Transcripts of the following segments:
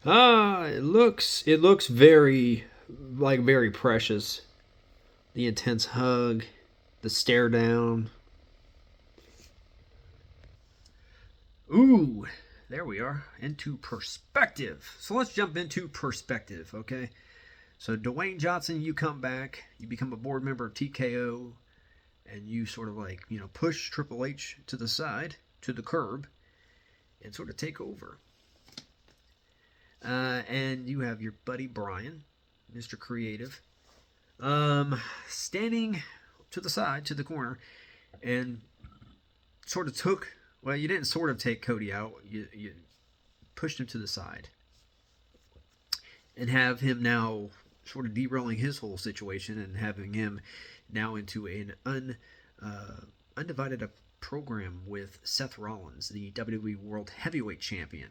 It looks very, very precious. The intense hug, the stare down. Ooh, there we are. Into perspective. So let's jump into perspective, okay? So Dwayne Johnson, you come back, you become a board member of TKO, and you sort of push Triple H to the side, to the curb, and sort of take over. And you have your buddy Brian, Mr. Creative, standing to the side, to the corner, and sort of took. Well, you didn't sort of take Cody out. You pushed him to the side, and have him now sort of derailing his whole situation and having him now into an undivided program with Seth Rollins, the WWE World Heavyweight Champion.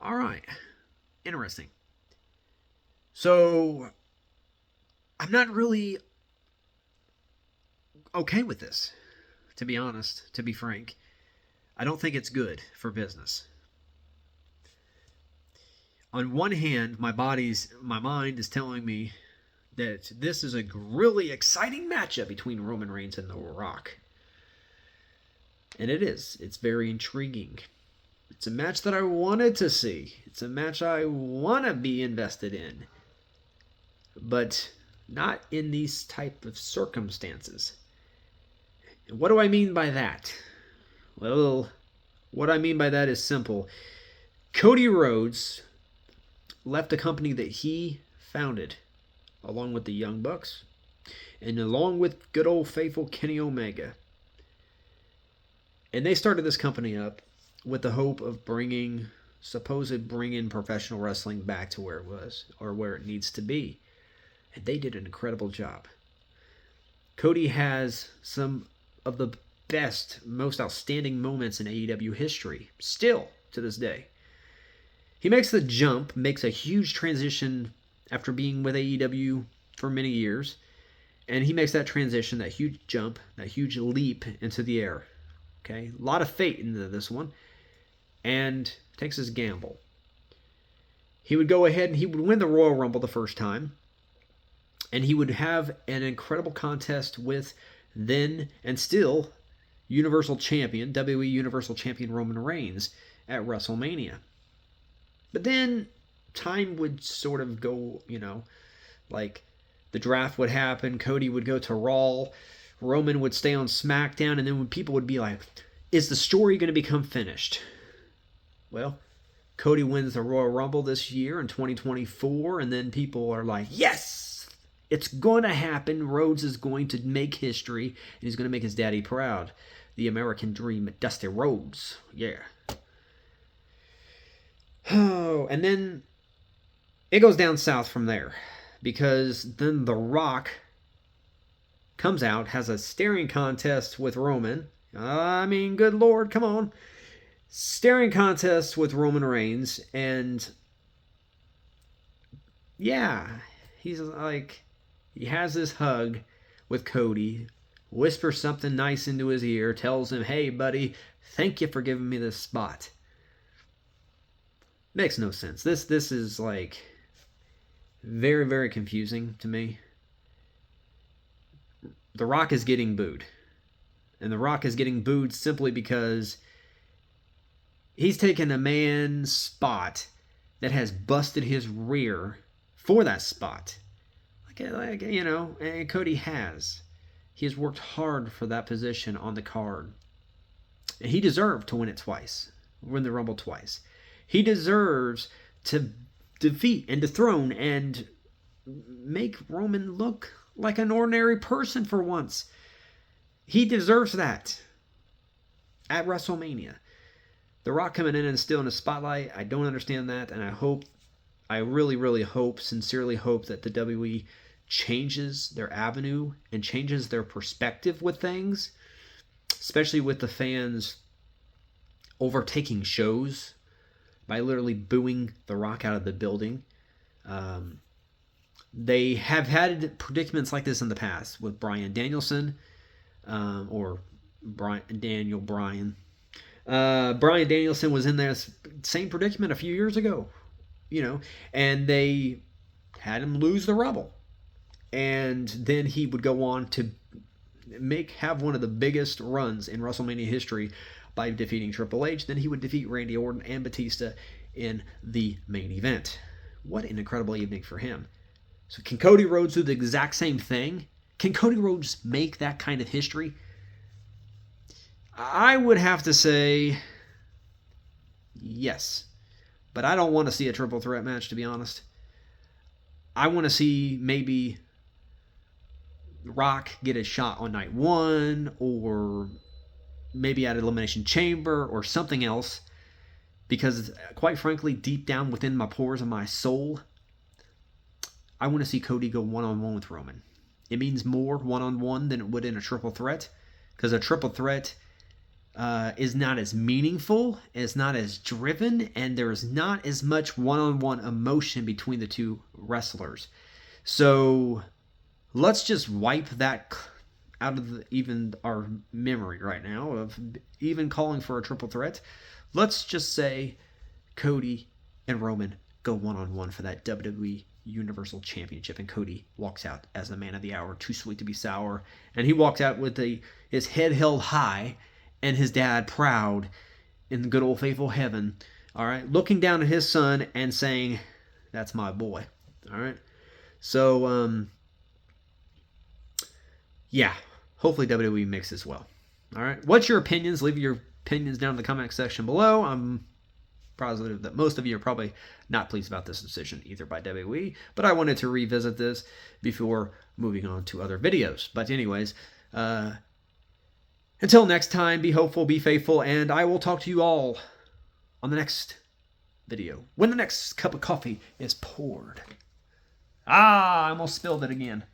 All right, interesting. So I'm not really okay with this, to be honest, to be frank. I don't think it's good for business. On one hand, my mind is telling me that this is a really exciting matchup between Roman Reigns and The Rock. And it is. It's very intriguing. It's a match that I wanted to see. It's a match I want to be invested in. But not in these type of circumstances. And what do I mean by that? Well, what I mean by that is simple. Cody Rhodes left a company that he founded, along with the Young Bucks, and along with good old faithful Kenny Omega. And they started this company up with the hope of bringing professional wrestling back to where it was, or where it needs to be. And they did an incredible job. Cody has some of the best, most outstanding moments in AEW history, still to this day. He makes the jump, makes a huge transition after being with AEW for many years, and he makes that transition, that huge jump, that huge leap into the air. Okay, a lot of fate into this one, and takes his gamble. He would go ahead and he would win the Royal Rumble the first time, and he would have an incredible contest with then and still Universal Champion, WWE Universal Champion Roman Reigns at WrestleMania. But then time would sort of go, like the draft would happen, Cody would go to Raw, Roman would stay on SmackDown, and then when people would be like, is the story going to become finished? Well, Cody wins the Royal Rumble this year in 2024, and then people are like, yes, it's going to happen. Rhodes is going to make history, and he's going to make his daddy proud. The American Dream, Dusty Rhodes. Yeah. Oh, and then it goes down south from there, because then The Rock comes out, has a staring contest with Roman. I mean, good Lord, come on. Staring contest with Roman Reigns, and yeah, he's like, he has this hug with Cody, whispers something nice into his ear, tells him, hey, buddy, thank you for giving me this spot. Makes no sense. This is like very, very confusing to me. The Rock is getting booed. And The Rock is getting booed simply because he's taken a man's spot that has busted his rear for that spot. And Cody has. He has worked hard for that position on the card. And he deserved to win it twice. Win the Rumble twice. He deserves to defeat and dethrone and make Roman look like an ordinary person for once. He deserves that at WrestleMania. The Rock coming in and still in the spotlight, I don't understand that, and I really, really hope, sincerely hope that the WWE changes their avenue and changes their perspective with things, especially with the fans overtaking shows by literally booing The Rock out of the building. They have had predicaments like this in the past with Bryan Danielson, or Bryan. Bryan Danielson was in that same predicament a few years ago, and they had him lose the Rumble. And then he would go on to have one of the biggest runs in WrestleMania history by defeating Triple H. Then he would defeat Randy Orton and Batista in the main event. What an incredible evening for him. So can Cody Rhodes do the exact same thing? Can Cody Rhodes make that kind of history? I would have to say yes. But I don't want to see a triple threat match, to be honest. I want to see maybe Rock get a shot on night one, or maybe at Elimination Chamber, or something else. Because, quite frankly, deep down within my pores of my soul, I want to see Cody go one-on-one with Roman. It means more one-on-one than it would in a triple threat. Because a triple threat is not as meaningful, is not as driven, and there's not as much one-on-one emotion between the two wrestlers. So let's just wipe that out of even our memory right now of even calling for a triple threat. Let's just say Cody and Roman go one-on-one for that WWE Universal Championship, and Cody walks out as the man of the hour, too sweet to be sour, and he walks out with his head held high and his dad proud in the good old faithful heaven, all right, looking down at his son and saying, that's my boy, all right? So, yeah, hopefully WWE mixes well, all right? What's your opinions? Leave your opinions down in the comment section below. I'm positive that most of you are probably not pleased about this decision either by WWE, but I wanted to revisit this before moving on to other videos. But anyways, until next time, be hopeful, be faithful, and I will talk to you all on the next video, when the next cup of coffee is poured. I almost spilled it again.